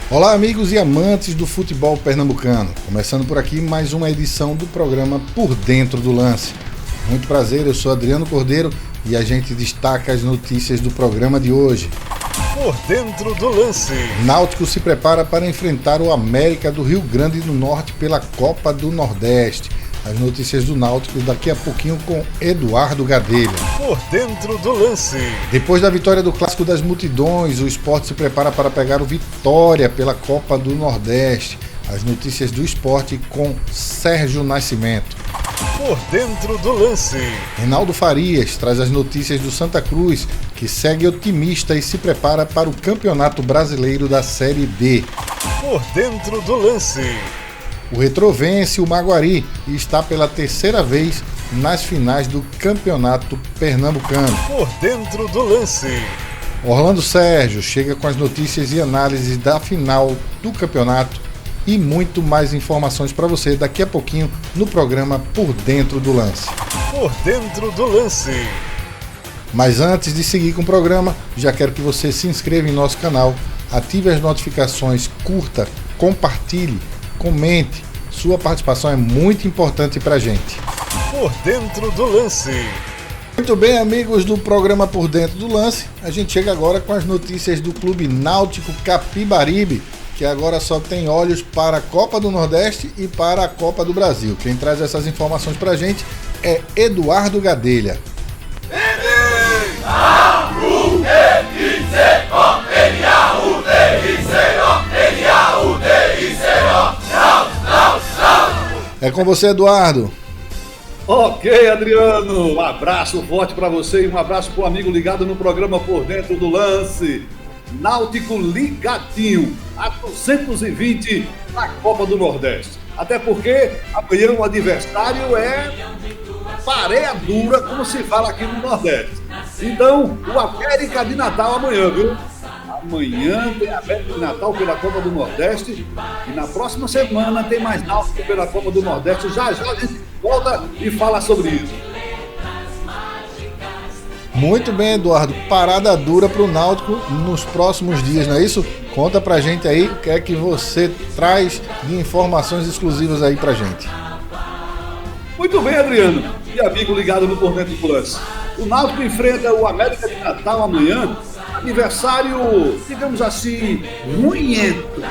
Olá, amigos e amantes do futebol pernambucano. Começando por aqui mais uma edição do programa Por Dentro do Lance. Muito prazer, eu sou Adriano Cordeiro e a gente destaca as notícias do programa de hoje. Por Dentro do Lance. Náutico se prepara para enfrentar o América do Rio Grande do Norte pela Copa do Nordeste. As notícias do Náutico daqui a pouquinho com Eduardo Gadelha. Por Dentro do Lance. Depois da vitória do Clássico das Multidões, o Sport se prepara para pegar o Vitória pela Copa do Nordeste. As notícias do esporte com Sérgio Nascimento. Por Dentro do Lance. Reinaldo Farias traz as notícias do Santa Cruz, que segue otimista e se prepara para o Campeonato Brasileiro da Série D. Por Dentro do Lance. O Retrô vence o Maguari e está pela terceira vez nas finais do Campeonato Pernambucano. Por Dentro do Lance. Orlando Sérgio chega com as notícias e análises da final do campeonato e muito mais informações para você daqui a pouquinho no programa Por Dentro do Lance. Por Dentro do Lance. Mas antes de seguir com o programa, já quero que você se inscreva em nosso canal, ative as notificações, curta, compartilhe, comente. Sua participação é muito importante para a gente. Por Dentro do Lance. Muito bem, amigos do programa Por Dentro do Lance, a gente chega agora com as notícias do Clube Náutico Capibaribe, que agora só tem olhos para a Copa do Nordeste e para a Copa do Brasil. Quem traz essas informações para a gente é Eduardo Gadelha. É com você, Eduardo. Ok, Adriano, um abraço forte para você e um abraço para o amigo ligado no programa Por Dentro do Lance. Náutico ligadinho a 220 na Copa do Nordeste. Até porque amanhã o adversário é pareia dura, como se fala aqui no Nordeste. Então, o América de Natal amanhã, viu? Amanhã tem América de Natal pela Copa do Nordeste e na próxima semana tem mais Náutico pela Copa do Nordeste. Já já a gente volta e fala sobre isso. Muito bem, Eduardo. Parada dura para o Náutico nos próximos dias, não é isso? Conta pra gente aí o que é que você traz de informações exclusivas aí pra gente. Muito bem, Adriano e amigo ligado no Por Dentro do Lance. O Náutico enfrenta o América de Natal amanhã, adversário, digamos assim, ruinhento.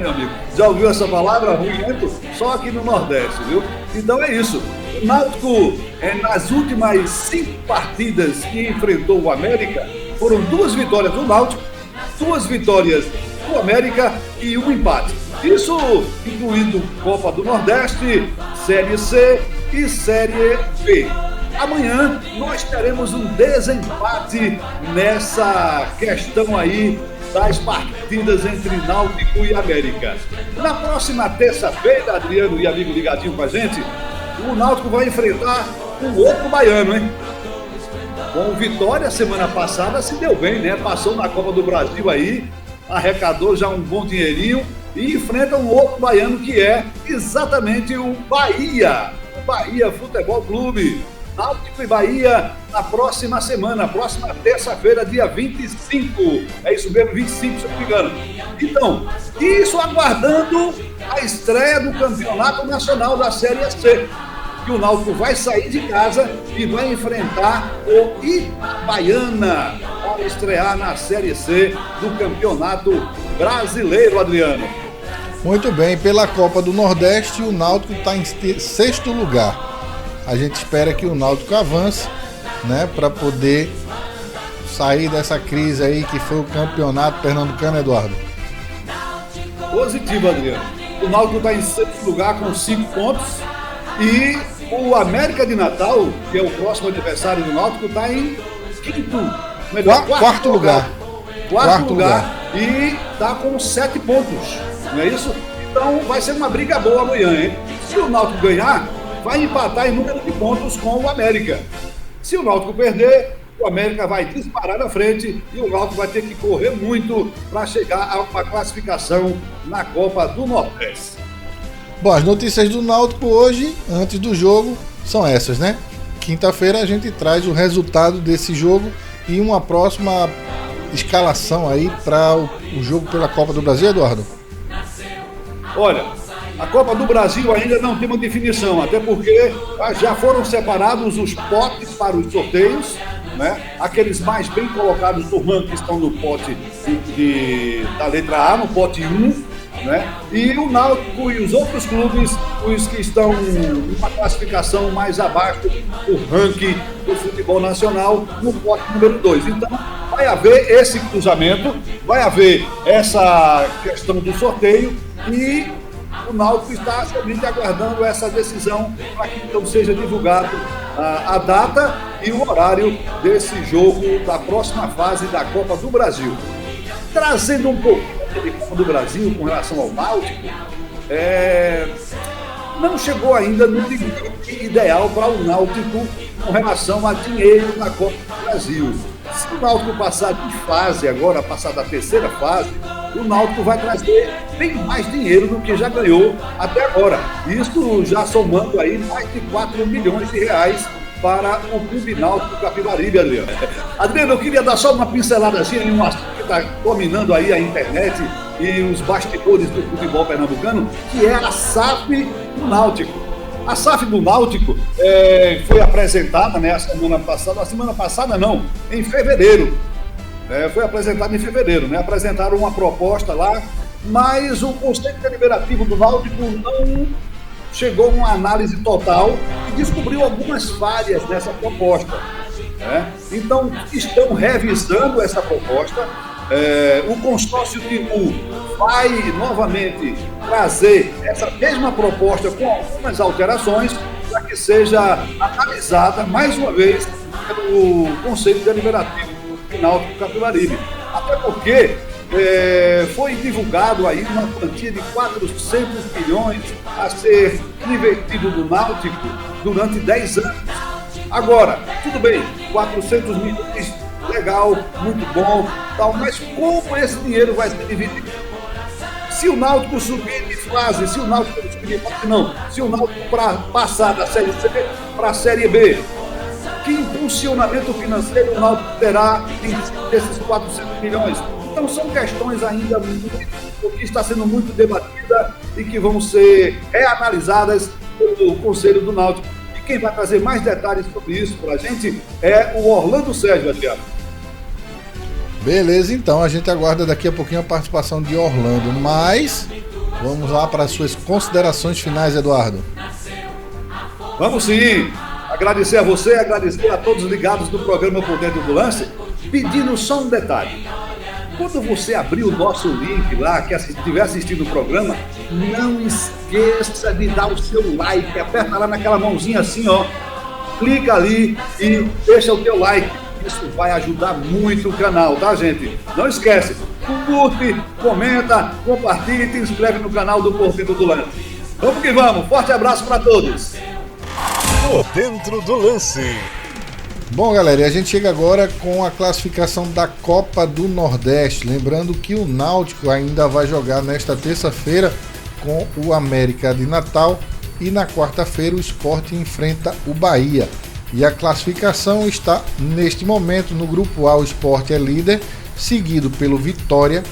Meu amigo, já ouviu essa palavra, ruinento? Só aqui no Nordeste, viu? Então é isso. O Náutico, nas últimas 5 partidas que enfrentou o América, foram 2 vitórias do Náutico, 2 vitórias do América e um empate. Isso incluindo Copa do Nordeste, Série C e Série B. Amanhã nós teremos um desempate nessa questão aí das partidas entre Náutico e América. Na próxima terça-feira, Adriano e amigo ligadinho com a gente, o Náutico vai enfrentar um outro baiano, hein? Com Vitória, semana passada se deu bem, né? Passou na Copa do Brasil aí, arrecadou já um bom dinheirinho e enfrenta um outro baiano que é exatamente o Bahia. O Bahia Futebol Clube. Náutico e Bahia na próxima semana, próxima terça-feira, dia 25. É isso mesmo, 25, se eu não me engano. Então, isso aguardando a estreia do Campeonato Nacional da Série C. Que o Náutico vai sair de casa e vai enfrentar o Itabaiana para estrear na Série C do Campeonato Brasileiro, Adriano. Muito bem, pela Copa do Nordeste, o Náutico está em 6º lugar. A gente espera que o Náutico avance, né, para poder sair dessa crise aí que foi o Campeonato Pernambucano, Eduardo. Positivo, Adriano. O Náutico está em 6º lugar com 5 pontos e o América de Natal, que é o próximo adversário do Náutico, está em quarto lugar. Quarto lugar. E está com 7 pontos, não é isso? Então vai ser uma briga boa amanhã, hein? Se o Náutico ganhar, vai empatar em número de pontos com o América. Se o Náutico perder, o América vai disparar na frente e o Náutico vai ter que correr muito para chegar a uma classificação na Copa do Nordeste. Bom, as notícias do Náutico hoje, antes do jogo, são essas, né? Quinta-feira a gente traz o resultado desse jogo e uma próxima escalação aí para o jogo pela Copa do Brasil, Eduardo? Olha, a Copa do Brasil ainda não tem uma definição, até porque já foram separados os potes para os sorteios, né? Aqueles mais bem colocados do ranking estão no pote da letra A, no pote 1, né? E o Náutico e os outros clubes, os que estão numa classificação mais abaixo do ranking do futebol nacional, no pote número 2. Então, vai haver esse cruzamento, vai haver essa questão do sorteio e o Náutico está somente aguardando essa decisão para que então seja divulgado a data e o horário desse jogo da próxima fase da Copa do Brasil. Trazendo um pouco da Copa do Brasil com relação ao Náutico, não chegou ainda no limite ideal para o Náutico com relação a dinheiro na Copa do Brasil. Se o Náutico passar de fase agora, passar da terceira fase, o Náutico vai trazer bem mais dinheiro do que já ganhou até agora. Isso já somando aí mais de 4 milhões de reais para o Clube Náutico Capibaribe, Adriano. Adriano, eu queria dar só uma pinceladazinha em um assunto que está dominando aí a internet e os bastidores do futebol pernambucano, que é a SAF do Náutico. A SAF do Náutico foi apresentada, né, em fevereiro. Foi apresentada em fevereiro, né? Apresentaram uma proposta lá, mas o Conselho Deliberativo do Náutico não chegou a uma análise total e descobriu algumas falhas nessa proposta, né? Então, estão revisando essa proposta. O consórcio Timbu vai novamente trazer essa mesma proposta com algumas alterações para que seja analisada mais uma vez pelo Conselho Deliberativo do Náutico Capibaribe. Até porque foi divulgado aí uma quantia de 400 milhões a ser investido no Náutico durante 10 anos. Agora, tudo bem, 400 milhões, legal, muito bom, tal, mas como esse dinheiro vai ser dividido? Se o Náutico subir de fase, se o Náutico passar da Série C para a Série B, que impulsionamento financeiro o Náutico terá desses 400 milhões? Então são questões ainda que está sendo muito debatida e que vão ser reanalisadas pelo Conselho do Náutico. E quem vai trazer mais detalhes sobre isso para a gente é o Orlando Sérgio, Adriano. Beleza, então a gente aguarda daqui a pouquinho a participação de Orlando, mas vamos lá para as suas considerações finais, Eduardo. Vamos sim! Agradecer a você, agradecer a todos ligados do programa Por Dentro do Lance, pedindo só um detalhe. Quando você abrir o nosso link lá, que estiver assistindo o programa, não esqueça de dar o seu like, aperta lá naquela mãozinha assim, ó, clica ali e deixa o teu like. Isso vai ajudar muito o canal, tá, gente? Não esquece, curte, comenta, compartilha e te inscreve no canal do Por Dentro do Lance. Vamos que vamos, forte abraço para todos. Por Dentro do Lance. Bom, galera, e a gente chega agora com a classificação da Copa do Nordeste. Lembrando que o Náutico ainda vai jogar nesta terça-feira com o América de Natal e na quarta-feira o Sport enfrenta o Bahia. E a classificação está neste momento no grupo A, o Sport é líder, seguido pelo Vitória.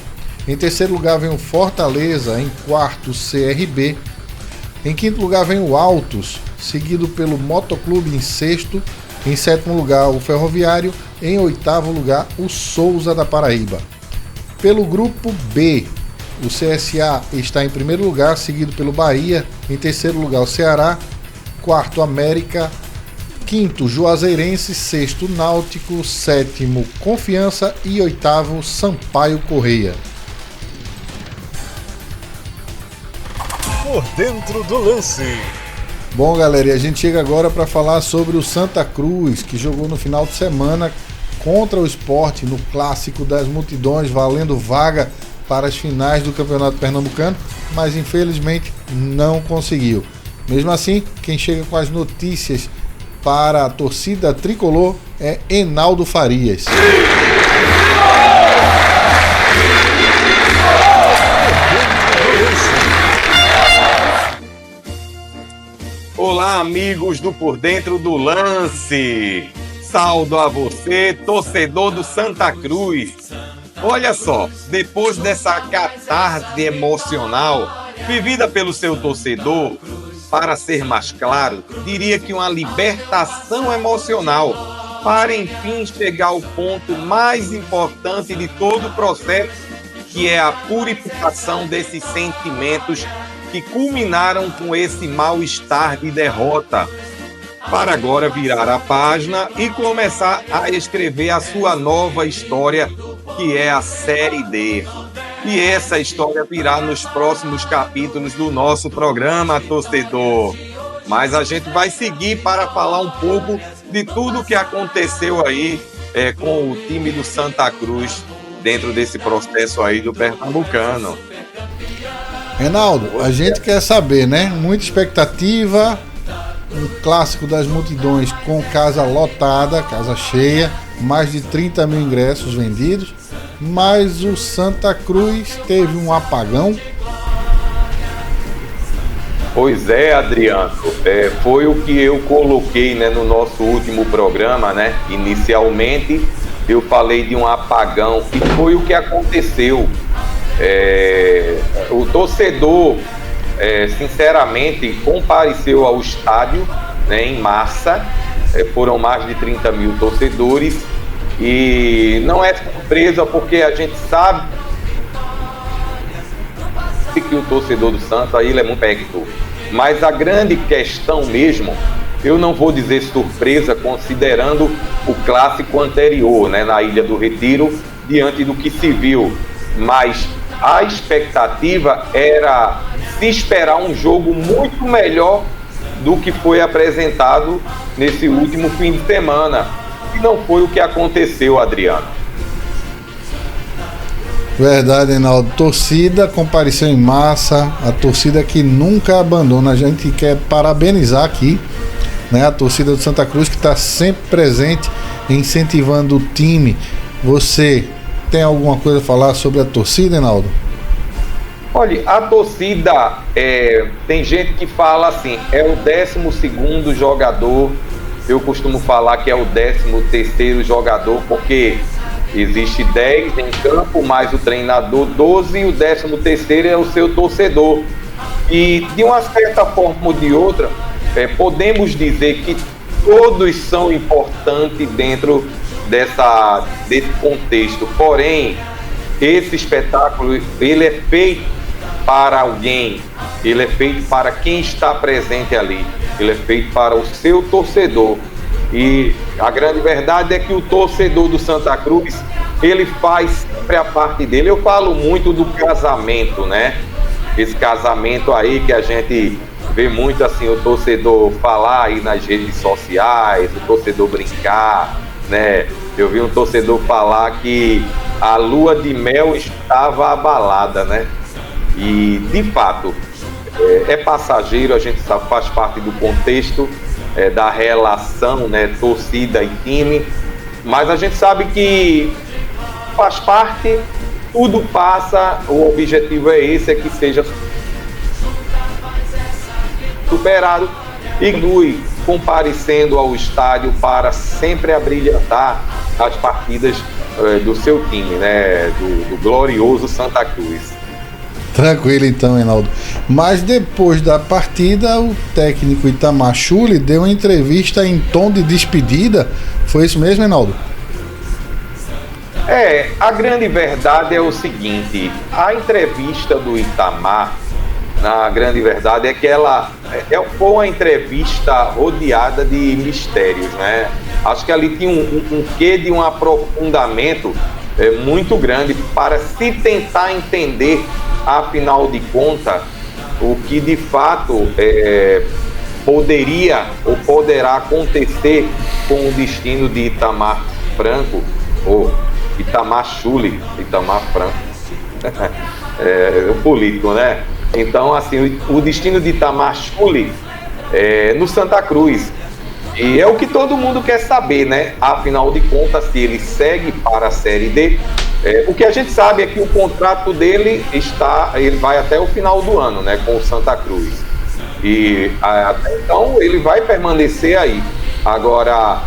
Em terceiro lugar vem o Fortaleza, em quarto CRB. Em quinto lugar vem o Altos, seguido pelo Motoclube em sexto. Em sétimo lugar o Ferroviário. Em oitavo lugar o Souza da Paraíba. Pelo grupo B, o CSA está em primeiro lugar, seguido pelo Bahia. Em terceiro lugar o Ceará. Quarto América. Quinto, Juazeirense, sexto, Náutico, sétimo, Confiança e oitavo, Sampaio Correia. Por Dentro do Lance. Bom, galera, e a gente chega agora para falar sobre o Santa Cruz, que jogou no final de semana contra o Sport no Clássico das Multidões, valendo vaga para as finais do Campeonato Pernambucano, mas infelizmente não conseguiu. Mesmo assim, quem chega com as notícias para a torcida tricolor é Enaldo Farias. Olá, amigos do Por Dentro do Lance. Saldo a você, torcedor do Santa Cruz. Olha só, depois dessa catarse emocional vivida pelo seu torcedor, para ser mais claro, diria que uma libertação emocional para enfim chegar ao ponto mais importante de todo o processo, que é a purificação desses sentimentos que culminaram com esse mal-estar de derrota, para agora virar a página e começar a escrever a sua nova história, que é a Série D. E essa história virá nos próximos capítulos do nosso programa, torcedor. Mas a gente vai seguir para falar um pouco de tudo que aconteceu aí com o time do Santa Cruz dentro desse processo aí do Pernambucano. Reinaldo, a gente quer saber, né? Muita expectativa, um clássico das multidões com casa lotada, casa cheia, mais de 30 mil ingressos vendidos, mas o Santa Cruz teve um apagão. Pois é, Adriano, foi o que eu coloquei, né, no nosso último programa, né? Inicialmente eu falei de um apagão e foi o que aconteceu. O torcedor, sinceramente, compareceu ao estádio, né, em massa, foram mais de 30 mil torcedores, e não é surpresa porque a gente sabe que o torcedor do Santa ele é muito perto, mas a grande questão mesmo, eu não vou dizer surpresa considerando o clássico anterior, né, na Ilha do Retiro, diante do que se viu, mas a expectativa era se esperar um jogo muito melhor do que foi apresentado nesse último fim de semana. E não foi o que aconteceu, Adriano. Verdade, Reinaldo. Torcida compareceu em massa, a torcida que nunca abandona. A gente quer parabenizar aqui, né, a torcida do Santa Cruz, que está sempre presente, incentivando o time. Você tem alguma coisa a falar sobre a torcida, Reinaldo? Olha, a torcida, tem gente que fala assim, é o 12º jogador, eu costumo falar que é o 13º jogador, porque existe 10 em campo, mais o treinador, 12, e o 13º é o seu torcedor. E de uma certa forma ou de outra, podemos dizer que todos são importantes dentro desse contexto, porém, esse espetáculo, ele é feito para alguém, ele é feito para quem está presente ali, ele é feito para o seu torcedor. E a grande verdade é que o torcedor do Santa Cruz, ele faz sempre a parte dele. Eu falo muito do casamento, né? Esse casamento aí que a gente vê muito assim, o torcedor falar aí nas redes sociais, o torcedor brincar, né? Eu vi um torcedor falar que a lua de mel estava abalada, né? E, de fato, é passageiro, a gente sabe, faz parte do contexto da relação, né, torcida e time, mas a gente sabe que faz parte, tudo passa, o objetivo é esse, é que seja superado e continue comparecendo ao estádio para sempre abrilhantar as partidas do seu time, né, do glorioso Santa Cruz. Tranquilo então, Reinaldo. Mas depois da partida, o técnico Itamar Schulli deu uma entrevista em tom de despedida. Foi isso mesmo, Reinaldo? A grande verdade é o seguinte, a entrevista do Itamar, na grande verdade, é que ela foi uma entrevista rodeada de mistérios, né? Acho que ali tinha um quê de um aprofundamento muito grande para se tentar entender, afinal de contas, o que de fato poderia ou poderá acontecer com o destino de Itamar Franco, ou Itamar Schulli, Itamar Franco, o político, né? Então, assim, o destino de Itamar Schulli no Santa Cruz. E é o que todo mundo quer saber, né? Afinal de contas, se ele segue para a Série D. O que a gente sabe é que o contrato dele ele vai até o final do ano, né? Com o Santa Cruz. E até então ele vai permanecer aí. Agora,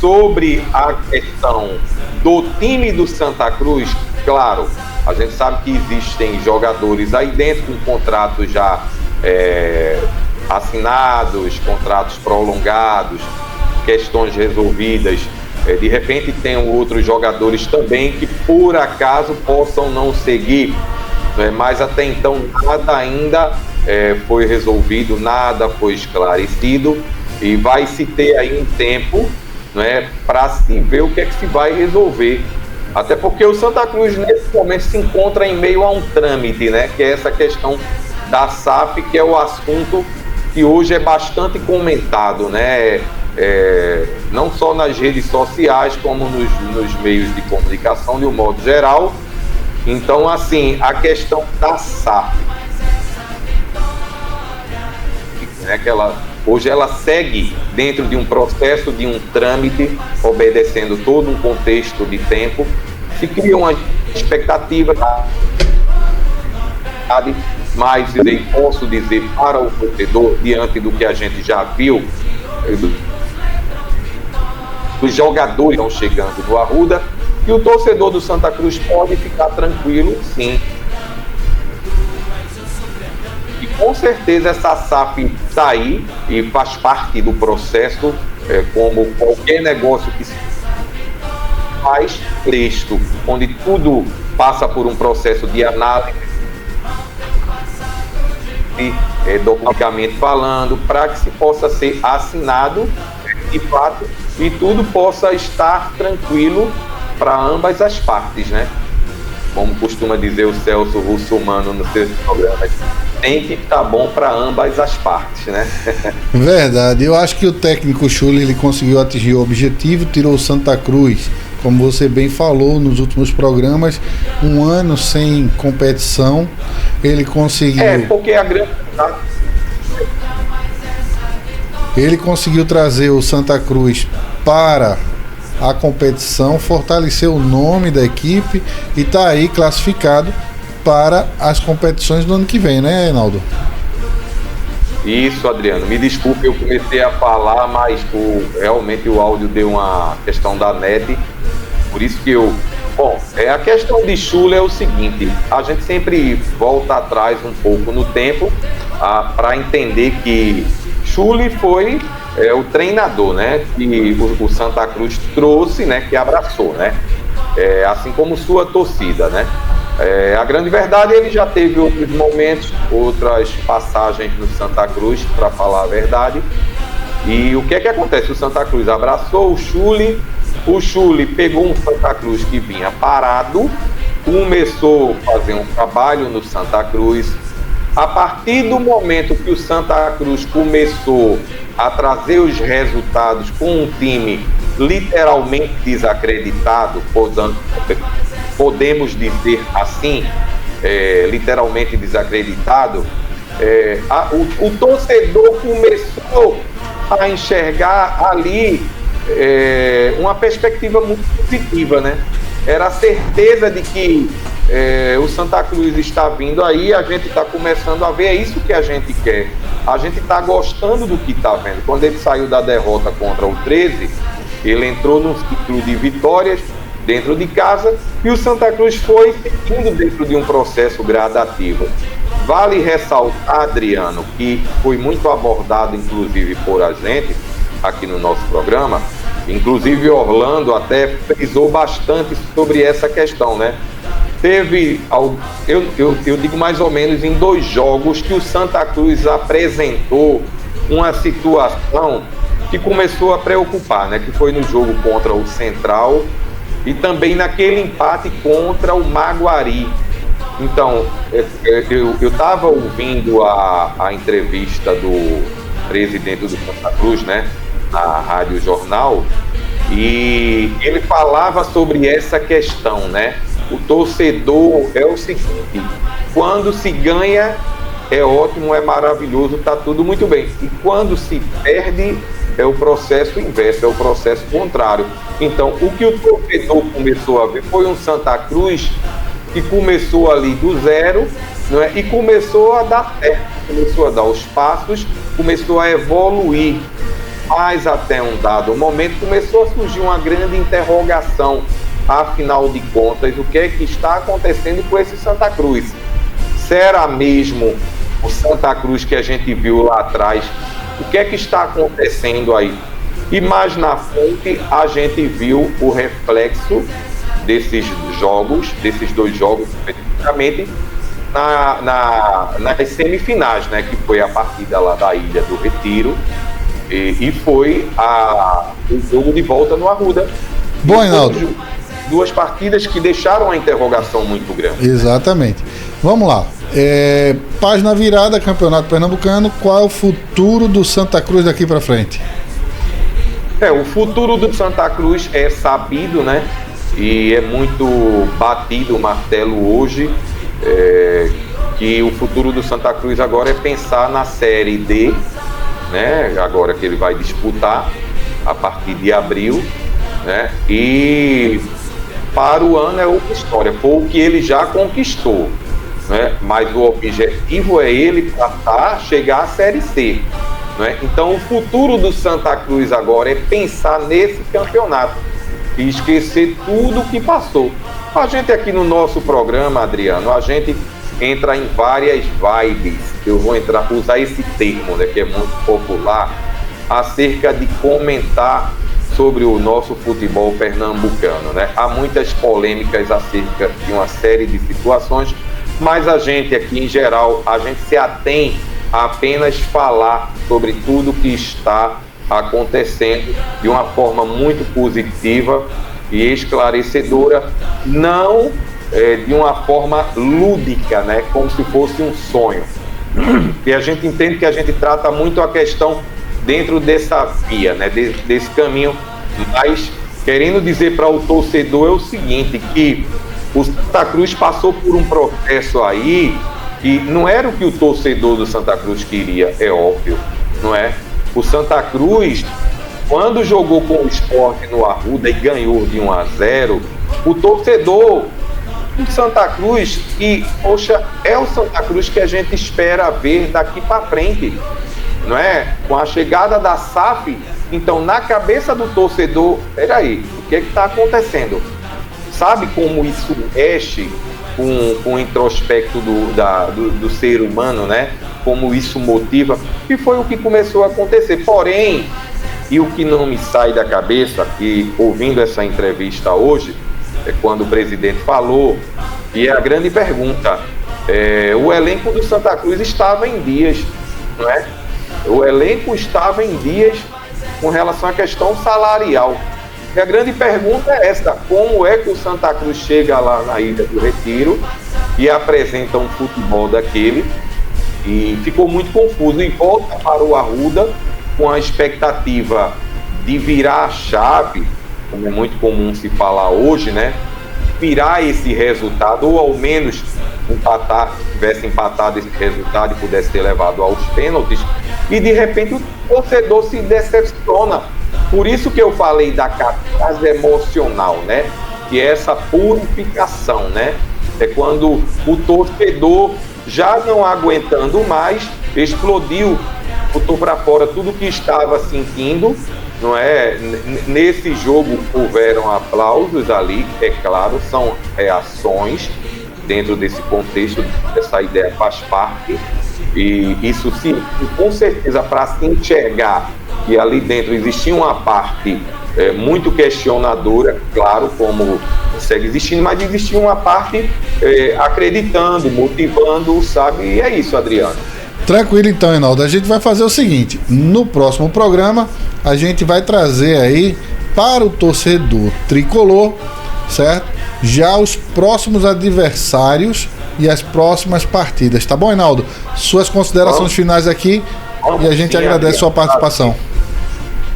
Sobre a questão do time do Santa Cruz, claro, a gente sabe que existem jogadores aí dentro com contratos já assinados, contratos prolongados, questões resolvidas. De repente tem outros jogadores também que por acaso possam não seguir, né? Mas até então nada ainda foi resolvido, nada foi esclarecido, e vai se ter aí um tempo, né, para se ver o que é que se vai resolver. Até porque o Santa Cruz nesse momento se encontra em meio a um trâmite, né, que é essa questão da SAF, que é o assunto que hoje é bastante comentado, né, não só nas redes sociais, como nos meios de comunicação de um modo geral. Então, assim, a questão da SAF, né, que hoje ela segue dentro de um processo, de um trâmite, obedecendo todo um contexto de tempo. Se cria uma expectativa, mas posso dizer para o torcedor, diante do que a gente já viu, os jogadores estão chegando no Arruda, e o torcedor do Santa Cruz pode ficar tranquilo, sim. E com certeza essa SAF está aí e faz parte do processo, como qualquer negócio que se faz, texto, onde tudo passa por um processo de análise, documentalmente falando, para que se possa ser assinado de fato e tudo possa estar tranquilo para ambas as partes, né? Como costuma dizer o Celso Russomano nos seus programas, tem que estar bom para ambas as partes, né? Verdade, eu acho que o técnico Chuli, ele conseguiu atingir o objetivo, tirou o Santa Cruz, como você bem falou nos últimos programas, um ano sem competição, ele conseguiu... porque a grande... Ele conseguiu trazer o Santa Cruz para a competição, fortalecer o nome da equipe e está aí classificado para as competições do ano que vem, né, Reinaldo? Isso, Adriano. Me desculpe, eu comecei a falar, mas realmente o áudio deu uma questão da net, por isso que eu... Bom, a questão de Chuli é o seguinte, a gente sempre volta atrás um pouco no tempo para entender que Chuli foi o treinador, né, que o Santa Cruz trouxe, né, que abraçou, né, assim como sua torcida, né. A grande verdade, ele já teve outros momentos, outras passagens no Santa Cruz, para falar a verdade. E o que é que acontece? O Santa Cruz abraçou o Chuli pegou um Santa Cruz que vinha parado, começou a fazer um trabalho no Santa Cruz. A partir do momento que o Santa Cruz começou a trazer os resultados com um time literalmente desacreditado, podemos dizer assim, literalmente desacreditado, o torcedor começou a enxergar ali uma perspectiva muito positiva, né? Era a certeza de que o Santa Cruz está vindo aí, a gente está começando a ver, é isso que a gente quer. A gente está gostando do que está vendo. Quando ele saiu da derrota contra o 13, ele entrou num ciclo de vitórias dentro de casa e o Santa Cruz foi seguindo dentro de um processo gradativo. Vale ressaltar, Adriano, que foi muito abordado, inclusive, por a gente aqui no nosso programa, inclusive Orlando até frisou bastante sobre essa questão, né? Teve, eu digo mais ou menos em 2 jogos que o Santa Cruz apresentou uma situação que começou a preocupar, né? Que foi no jogo contra o Central e também naquele empate contra o Maguari. Então, eu estava ouvindo a entrevista do presidente do Santa Cruz, né? Na Rádio Jornal, e ele falava sobre essa questão, né? O torcedor é o seguinte, quando se ganha é ótimo, é maravilhoso, tá tudo muito bem, e quando se perde é o processo inverso, é o processo contrário. Então, o que o torcedor começou a ver foi um Santa Cruz que começou ali do zero, não é? E começou a dar certo, começou a dar os passos, começou a evoluir. mas até um dado momento começou a surgir uma grande interrogação. Afinal de contas, o que é que está acontecendo com esse Santa Cruz? Será mesmo o Santa Cruz que a gente viu lá atrás? O que é que está acontecendo aí? E mais na frente a gente viu o reflexo desses dois jogos especificamente nas semifinais, né, que foi a partida lá da Ilha do Retiro e foi o jogo de volta no Arruda. Bom, Reinaldo. Duas partidas que deixaram a interrogação muito grande. Exatamente. Vamos lá. Página virada, Campeonato Pernambucano. Qual é o futuro do Santa Cruz daqui para frente? O futuro do Santa Cruz é sabido, né? E é muito batido o martelo hoje, que o futuro do Santa Cruz agora é pensar na Série D, né? Agora que ele vai disputar a partir de abril, né? E para o ano é outra história, foi o que ele já conquistou, né? Mas o objetivo é ele chegar à Série C, né? Então o futuro do Santa Cruz agora é pensar nesse campeonato e esquecer tudo o que passou. A gente aqui no nosso programa, Adriano, a gente entra em várias vibes, eu vou usar esse termo, né, que é muito popular, acerca de comentar sobre o nosso futebol pernambucano, né? Há muitas polêmicas acerca de uma série de situações, mas a gente aqui, em geral, a gente se atém a apenas falar sobre tudo que está acontecendo de uma forma muito positiva e esclarecedora, não de uma forma lúdica, né? Como se fosse um sonho. E a gente entende que a gente trata muito a questão dentro dessa via, né, desse caminho, mas querendo dizer para o torcedor é o seguinte, que o Santa Cruz passou por um processo aí que não era o que o torcedor do Santa Cruz queria, é óbvio, não é? O Santa Cruz, quando jogou com o Sport no Arruda e ganhou de 1-0, o torcedor do Santa Cruz, que, poxa, é o Santa Cruz que a gente espera ver daqui para frente, não é? Com a chegada da SAF, então na cabeça do torcedor, peraí, o que está acontecendo? Sabe como isso mexe com o introspecto do ser humano, né? Como isso motiva, e foi o que começou a acontecer. Porém, e o que não me sai da cabeça, que ouvindo essa entrevista hoje, é quando o presidente falou, e é a grande pergunta, o elenco do Santa Cruz estava em dias, não é? O elenco estava em dias com relação à questão salarial. E a grande pergunta é essa: como é que o Santa Cruz chega lá na Ilha do Retiro e apresenta um futebol daquele? E ficou muito confuso e volta para o Arruda com a expectativa de virar a chave, como é muito comum se falar hoje, né? Virar esse resultado, ou ao menos tivesse empatado esse resultado e pudesse ter levado aos pênaltis, e de repente o torcedor se decepciona. Por isso que eu falei da catarse emocional, né? Que é essa purificação, né? É quando o torcedor, já não aguentando mais, explodiu, botou para fora tudo que estava sentindo, não é? Nesse jogo houveram aplausos ali, é claro, são reações dentro desse contexto, essa ideia faz parte, e isso sim, com certeza, para se enxergar que ali dentro existia uma parte muito questionadora, claro, como segue existindo, mas existia uma parte acreditando, motivando, sabe? E é isso, Adriano. Tranquilo então, Reinaldo. A gente vai fazer o seguinte: no próximo programa a gente vai trazer aí para o torcedor tricolor, certo? Já os próximos adversários e as próximas partidas, tá bom, Reinaldo? Suas considerações finais aqui, e a gente agradece sua participação.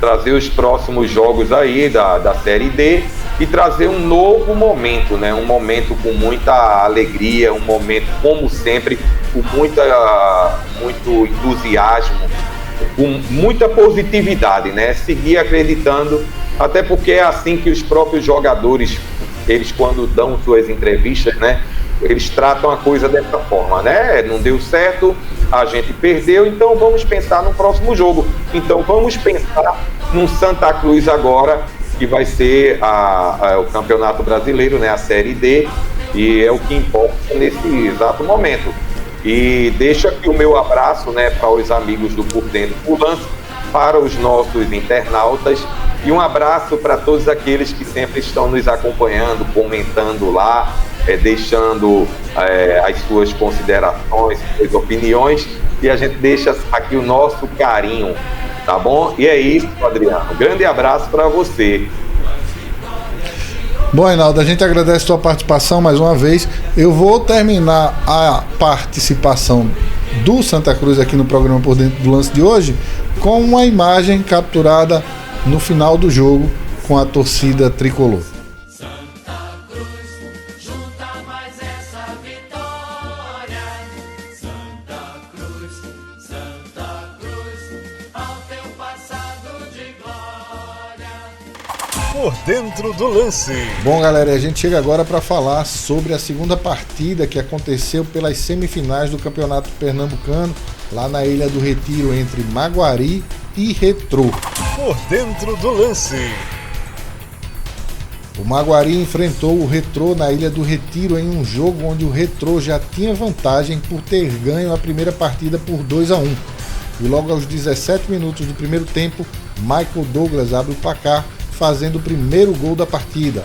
Trazer os próximos jogos aí da Série D e trazer um novo momento, né? Um momento com muita alegria, um momento, como sempre, com muito entusiasmo, com muita positividade, né? Seguir acreditando, até porque é assim que os próprios jogadores, eles quando dão suas entrevistas, né? Eles tratam a coisa dessa forma, né? Não deu certo, a gente perdeu, então vamos pensar no próximo jogo. Então vamos pensar no Santa Cruz agora, que vai ser o Campeonato Brasileiro, né, a Série D, e é o que importa nesse exato momento. E deixo aqui o meu abraço, né, para os amigos do Por Dentro do Lance, para os nossos internautas, e um abraço para todos aqueles que sempre estão nos acompanhando, comentando lá, deixando as suas considerações, suas opiniões, e a gente deixa aqui o nosso carinho, tá bom? E é isso, Adriano. Grande abraço para você. Bom, Reinaldo, a gente agradece a tua participação mais uma vez. Eu vou terminar a participação do Santa Cruz aqui no programa Por Dentro do Lance de hoje com uma imagem capturada no final do jogo com a torcida tricolor. Por Dentro do Lance. Bom, galera, a gente chega agora para falar sobre a segunda partida que aconteceu pelas semifinais do Campeonato Pernambucano, lá na Ilha do Retiro, entre Maguari e Retrô. Por Dentro do Lance. O Maguari enfrentou o Retrô na Ilha do Retiro em um jogo onde o Retrô já tinha vantagem por ter ganho a primeira partida por 2-1. E logo aos 17 minutos do primeiro tempo, Michael Douglas abre o placar, fazendo o primeiro gol da partida.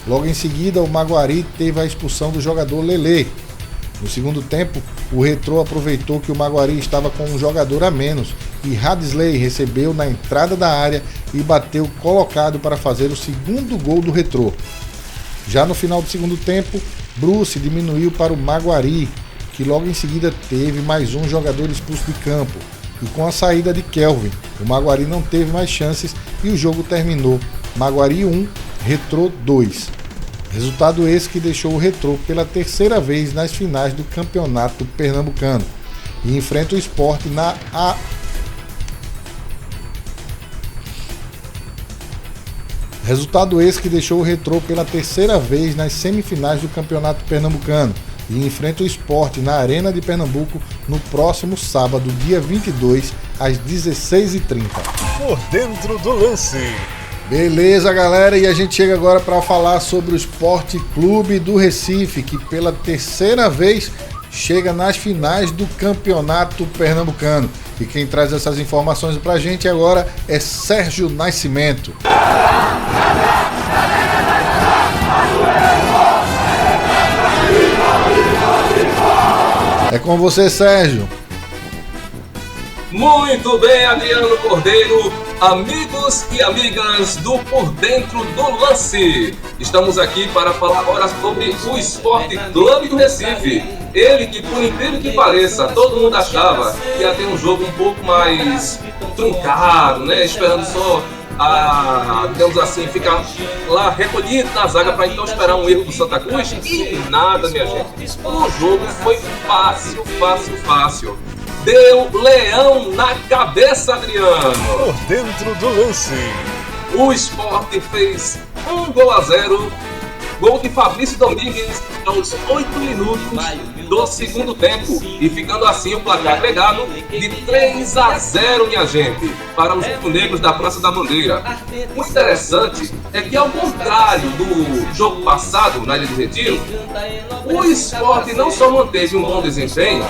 Logo em seguida, o Maguari teve a expulsão do jogador Lelê. No segundo tempo, o Retrô aproveitou que o Maguari estava com um jogador a menos e Hadsley recebeu na entrada da área e bateu colocado para fazer o segundo gol do Retrô. Já no final do segundo tempo, Bruce diminuiu para o Maguari, que logo em seguida teve mais um jogador expulso de campo. E com a saída de Kelvin, o Maguari não teve mais chances e o jogo terminou Maguari 1, Retrô 2. Resultado esse que deixou o Retrô pela terceira vez nas finais do Campeonato Pernambucano e enfrenta o Sport na Resultado esse que deixou o Retrô pela terceira vez nas semifinais do Campeonato Pernambucano e enfrenta o Sport na Arena de Pernambuco no próximo sábado, dia 22, às 16h30. Por Dentro do Lance. Beleza, galera, e a gente chega agora para falar sobre o Sport Clube do Recife, que pela terceira vez chega nas finais do Campeonato Pernambucano. E quem traz essas informações pra gente agora é Sérgio Nascimento. É com você, Sérgio. Muito bem, Adriano Cordeiro, amigos e amigas do Por Dentro do Lance. Estamos aqui para falar agora sobre o Sport Clube do Recife. Ele que, por incrível que pareça, todo mundo achava que ia ter um jogo um pouco mais truncado, né? Esperando só digamos assim, ficar lá recolhido na zaga para então esperar um erro do Santa Cruz. E nada, minha gente. O jogo foi fácil. Deu leão na cabeça, Adriano. Por Dentro do Lance. O Sport fez 1-0. Gol de Fabrício Domingues aos 8 minutos do segundo tempo. E ficando assim o placar agregado de 3-0, minha gente, para os rubro-negros da Praça da Bandeira. O interessante é que, ao contrário do jogo passado na Ilha do Retiro, o Sport não só manteve um bom desempenho,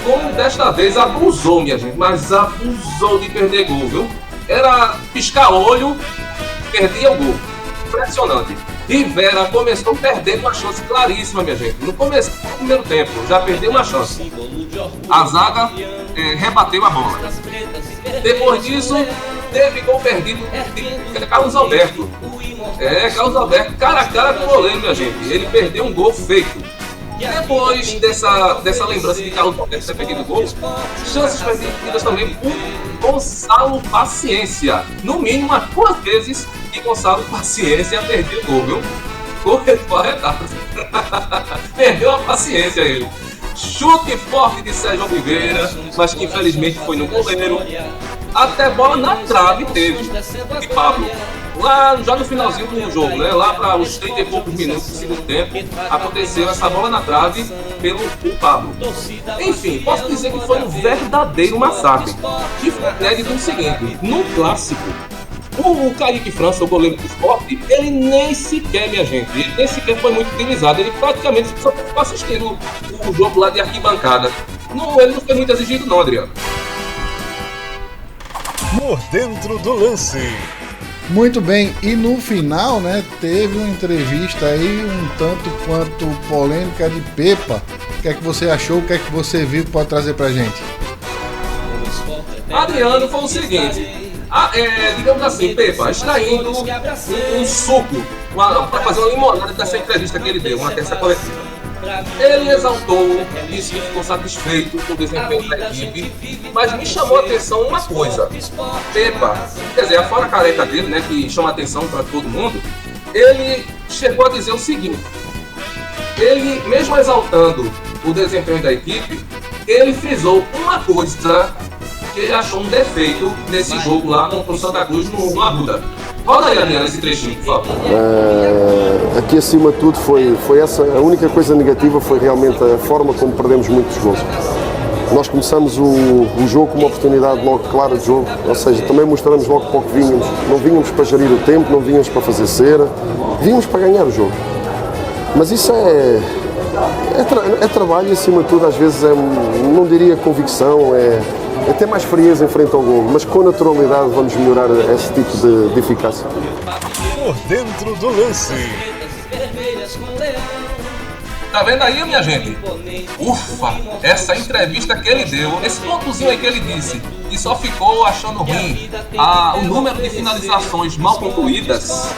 como desta vez abusou, minha gente, mas abusou de perder gol, viu? Era piscar olho, perdia o gol. Impressionante. Rivera começou perdendo uma chance claríssima, minha gente. No começo do primeiro tempo, já perdeu uma chance. A zaga rebateu a bola. Depois disso, teve gol perdido de Carlos Alberto. Carlos Alberto, cara a cara com o goleiro, minha gente. Ele perdeu um gol feito. Depois dessa lembrança de Carlos Alberto ter perdido o gol, chances perdidas também por Gonçalo Paciência. No mínimo, umas 2 vezes que Gonçalo Paciência perdeu o gol, viu? Corretor arretado. Perdeu a paciência ele. Chute forte de Sérgio Oliveira, mas que infelizmente foi no goleiro. Até bola na trave teve de Pablo. Lá já no finalzinho do jogo, né? Lá para os 30 e poucos minutos do segundo tempo, aconteceu essa bola na trave pelo Pablo. Enfim, posso dizer que foi um verdadeiro massacre. E foi inédito o seguinte: no clássico, o Kaique França, o goleiro do Sport, ele nem sequer, minha gente, ele nem sequer foi muito utilizado. Ele praticamente só ficou assistindo o jogo lá de arquibancada. Não, ele não foi muito exigido não, Adriano. Por dentro do lance. Muito bem, e no final, né, teve uma entrevista aí um tanto quanto polêmica de Pepa. O que é que você achou, o que é que você viu que pode trazer pra gente? Adriano, foi o seguinte, digamos assim, Pepa está indo um suco para fazer uma limonada dessa entrevista que ele deu, uma terça coletiva. Ele exaltou, disse que ficou satisfeito com o desempenho da equipe, mas me chamou a atenção uma coisa. Pepa, quer dizer, fora a careca dele, né, que chama atenção para todo mundo, ele chegou a dizer o seguinte: ele, mesmo exaltando o desempenho da equipe, ele frisou uma coisa que ele achou um defeito nesse jogo lá contra o Santa Cruz no Arruda. Roda aí, Adriano, esse trechinho, por favor. Aqui, acima de tudo, foi essa. A única coisa negativa foi realmente a forma como perdemos muitos gols. Nós começamos o jogo com uma oportunidade logo clara de jogo, ou seja, também mostramos logo para o que vínhamos. Não vínhamos para gerir o tempo, não vínhamos para fazer cera, vínhamos para ganhar o jogo. Mas isso é trabalho e, acima de tudo, às vezes não diria convicção, é ter mais frieza em frente ao gol, mas com naturalidade vamos melhorar esse tipo de eficácia. Por dentro do lance. Tá vendo aí, minha gente? Ufa, essa entrevista que ele deu, esse pontozinho aí que ele disse, que só ficou achando ruim o número de finalizações mal concluídas,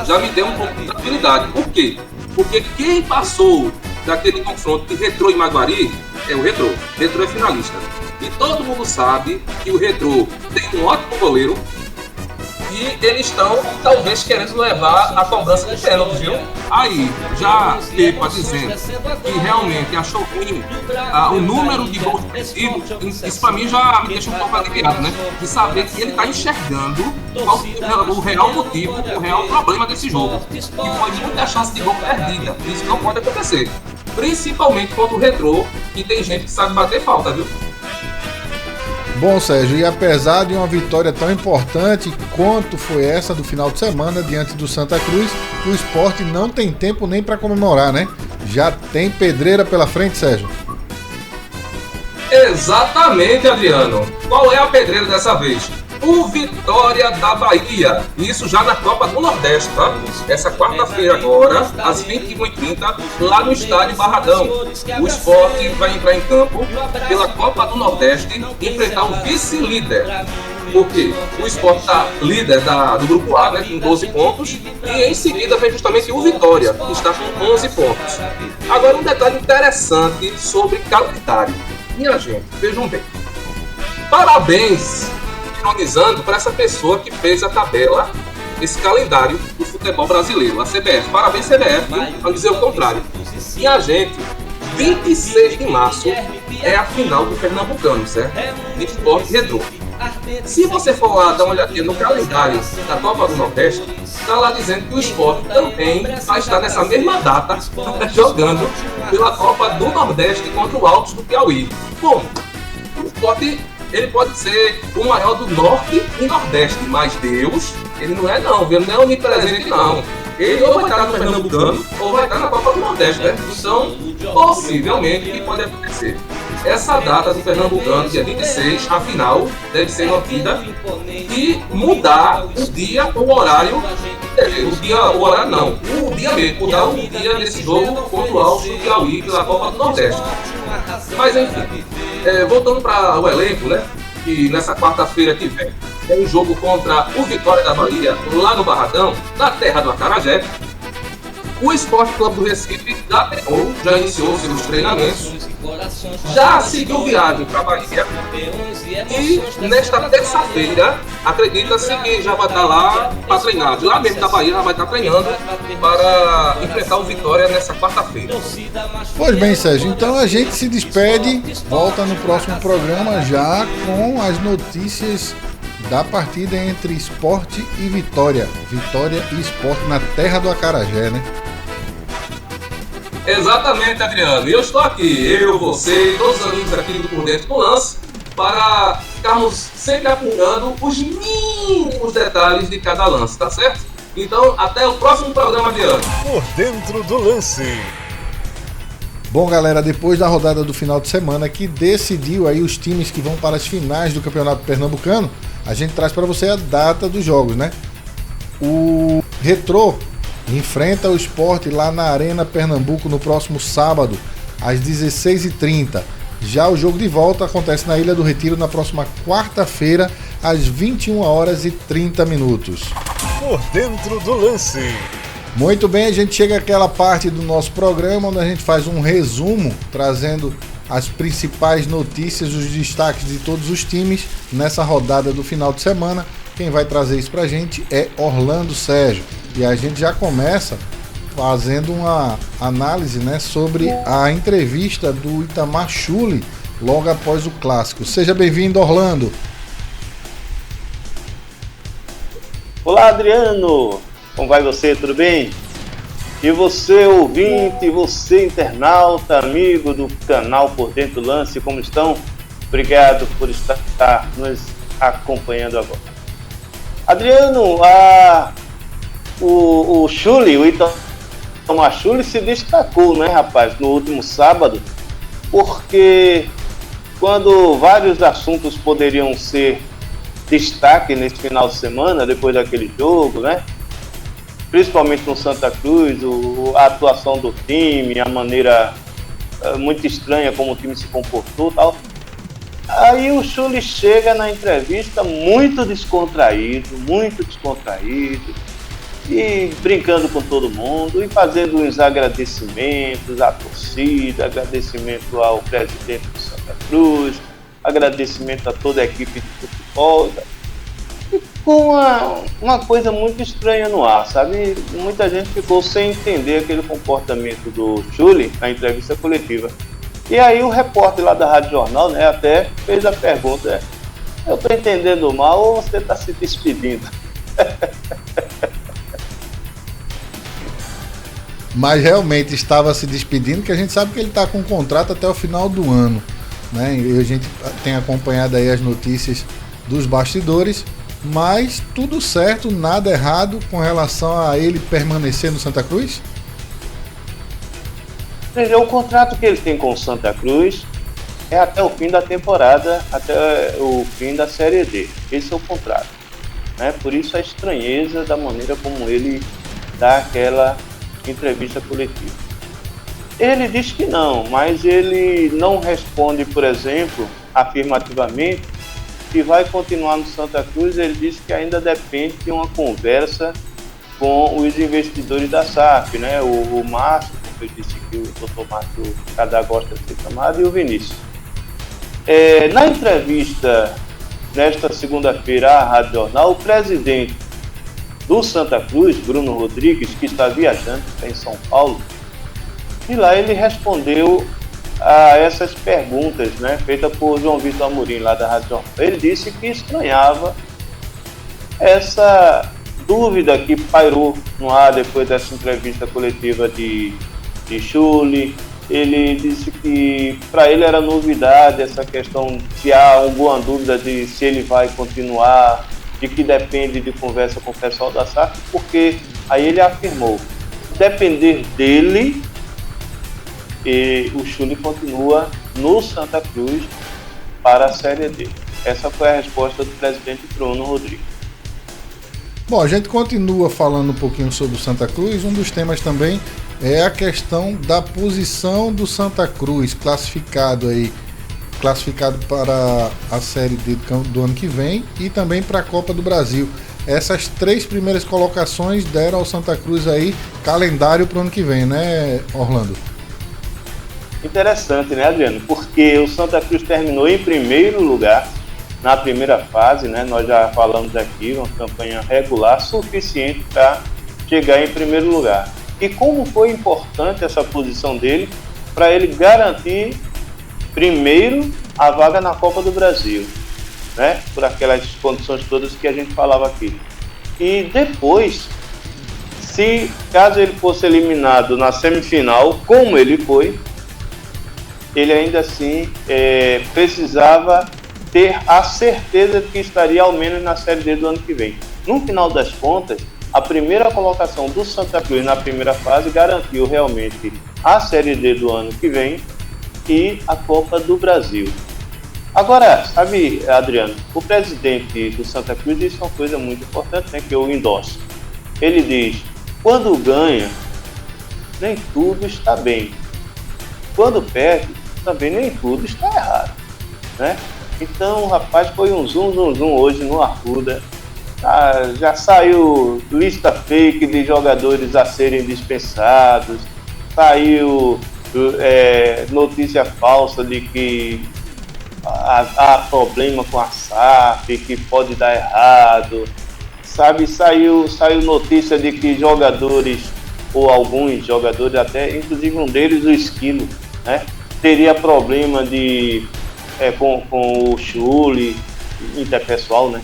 já me deu um pouco de tranquilidade. Por quê? Porque quem passou daquele confronto de Retrô e Maguari é o Retrô. Retrô é finalista. E todo mundo sabe que o Retrô tem um ótimo goleiro e eles estão, talvez, querendo levar a cobrança de pênalti, viu? Aí, já Pepa dizendo que realmente achou ruim o número de gols perdidos, isso pra mim já me deixa um pouco aliviado, né? De saber que ele tá enxergando o real motivo, o real problema desse jogo. Que foi muita chance de gol perdida. Isso não pode acontecer. Principalmente contra o Retrô, que tem gente que sabe bater falta, viu? Bom, Sérgio, e apesar de uma vitória tão importante quanto foi essa do final de semana diante do Santa Cruz, o Sport não tem tempo nem para comemorar, né? Já tem pedreira pela frente, Sérgio. Exatamente, Adriano. Qual é a pedreira dessa vez? O Vitória da Bahia. Isso já na Copa do Nordeste, tá? Essa quarta-feira agora, às 21h30, lá no estádio Barradão. O Sport vai entrar em campo pela Copa do Nordeste e enfrentar o vice-líder. Porque o Sport está líder do grupo A, né, com 12 pontos, e em seguida vem justamente o Vitória, que está com 11 pontos. Agora um detalhe interessante sobre calendário. Minha gente, vejam bem. Parabéns, ironizando, para essa pessoa que fez a tabela, esse calendário do futebol brasileiro, a CBF. Parabéns, CBF, para dizer o contrário. E a gente, 26 de março é a final do Pernambucano, certo? De Sport Retrô. Se você for lá dar uma olhadinha no calendário da Copa do Nordeste, está lá dizendo que o Sport também vai estar nessa mesma data jogando pela Copa do Nordeste contra o Altos do Piauí. Bom, o Sport, ele pode ser o maior do Norte e Nordeste, mas Deus, ele não é não, viu? Não é onipresente não. Ele ou vai estar no Pernambucano ou vai estar na Copa do Nordeste, né? Então, possivelmente, o que pode acontecer? Essa data do Pernambucano, dia 26, a final, deve ser mantida e mudar o dia ou o horário. O horário não, o dia mesmo, mudar o dia desse jogo contra o Altos do Piauí pela Copa do Nordeste. Mas enfim, voltando para o elenco, né? Que nessa quarta-feira que vem é um jogo contra o Vitória da Bahia, lá no Barradão, na terra do Acarajé. O Sport Clube do Recife já iniciou seus treinamentos, já seguiu viagem para a Bahia e nesta terça-feira acredita-se que já vai estar lá para treinar. De lá mesmo da Bahia, já vai estar treinando para enfrentar o Vitória nessa quarta-feira. Pois bem, Sérgio, então a gente se despede, volta no próximo programa já com as notícias da partida entre Sport e Vitória. Vitória e Sport na terra do acarajé, né? Exatamente, Adriano. E eu estou aqui, eu, você e todos os amigos aqui do Por Dentro do Lance, para ficarmos sempre apurando os mínimos detalhes de cada lance, tá certo? Então, até o próximo programa, Adriano. Por Dentro do Lance. Bom, galera, depois da rodada do final de semana que decidiu aí os times que vão para as finais do Campeonato Pernambucano, a gente traz para você a data dos jogos, né? O Retrô enfrenta o Sport lá na Arena Pernambuco no próximo sábado, às 16h30. Já o jogo de volta acontece na Ilha do Retiro na próxima quarta-feira, às 21h30. Por Dentro do Lance. Muito bem, a gente chega àquela parte do nosso programa onde a gente faz um resumo, trazendo as principais notícias, os destaques de todos os times nessa rodada do final de semana. Quem vai trazer isso pra gente é Orlando Sérgio. E a gente já começa fazendo uma análise, né, sobre a entrevista do Itamar Schulli logo após o clássico. Seja bem-vindo, Orlando. Olá, Adriano. Como vai você? Tudo bem? E você, ouvinte, você, internauta, amigo do canal Por Dentro do Lance, como estão? Obrigado por estar nos acompanhando agora. Adriano, o Schulli, o Itamar Schulli se destacou, né, rapaz, no último sábado, porque quando vários assuntos poderiam ser destaque nesse final de semana, depois daquele jogo, né? Principalmente no Santa Cruz, a atuação do time, a maneira muito estranha como o time se comportou e tal. Aí o Schulli chega na entrevista muito descontraído, e brincando com todo mundo, e fazendo uns agradecimentos à torcida, agradecimento ao presidente do Santa Cruz, agradecimento a toda a equipe de futebol, e com uma coisa muito estranha no ar, sabe? Muita gente ficou sem entender aquele comportamento do Schulli na entrevista coletiva. E aí o repórter lá da Rádio Jornal, né, até fez a pergunta: eu estou entendendo mal ou você está se despedindo? Mas realmente estava se despedindo, que a gente sabe que ele está com um contrato até o final do ano, né? E a gente tem acompanhado aí as notícias dos bastidores, mas tudo certo, nada errado com relação a ele permanecer no Santa Cruz? O contrato que ele tem com o Santa Cruz é até o fim da temporada, até o fim da Série D. Esse é o contrato, né? Por isso a estranheza da maneira como ele dá aquela entrevista coletiva. Ele diz que não, mas ele não responde, por exemplo, afirmativamente que vai continuar no Santa Cruz. Ele disse que ainda depende de uma conversa com os investidores da SAF, né? O Márcio, como eu disse que o Dr. Márcio cada gosta de ser chamado, e o Vinícius. Na entrevista nesta segunda-feira à Rádio Jornal, o presidente do Santa Cruz, Bruno Rodrigues, que está viajando, está em São Paulo, e lá ele respondeu a essas perguntas, né, feitas por João Vitor Amorim, lá da Rádio Jornal. Ele disse que estranhava essa dúvida que pairou no ar depois dessa entrevista coletiva de Schulli. Ele disse que para ele era novidade essa questão, se há alguma dúvida de se ele vai continuar, de que depende de conversa com o pessoal da SAF, porque aí ele afirmou depender dele, e o Schulli continua no Santa Cruz para a Série D. Essa foi a resposta do presidente Bruno Rodrigues. Bom, a gente continua falando um pouquinho sobre o Santa Cruz. Um dos temas também é a questão da posição do Santa Cruz, classificado para a Série D do ano que vem e também para a Copa do Brasil. Essas três primeiras colocações deram ao Santa Cruz aí calendário para o ano que vem, né, Orlando? Interessante, né, Adriano? Porque o Santa Cruz terminou em primeiro lugar na primeira fase, né? Nós já falamos aqui, uma campanha regular suficiente para chegar em primeiro lugar. E como foi importante essa posição dele para ele garantir primeiro a vaga na Copa do Brasil. né? Por aquelas condições todas que a gente falava aqui. E depois, se caso ele fosse eliminado na semifinal, como ele foi, ele ainda assim precisava ter a certeza de que estaria ao menos na Série D do ano que vem. No final das contas, a primeira colocação do Santa Cruz na primeira fase garantiu realmente a Série D do ano que vem e a Copa do Brasil. Agora, sabe, Adriano, o presidente do Santa Cruz disse uma coisa muito importante, né, que eu endosso. Ele diz, quando ganha, nem tudo está bem. Quando perde, também nem tudo está errado, né? Então, rapaz, foi um zoom hoje no Arruda. Já saiu lista fake de jogadores a serem dispensados, saiu notícia falsa de que há problema com a SAF, que pode dar errado, sabe? Saiu notícia de que jogadores, ou alguns jogadores até, inclusive um deles, o Esquilo, né, teria problema com o Chule, interpessoal, né?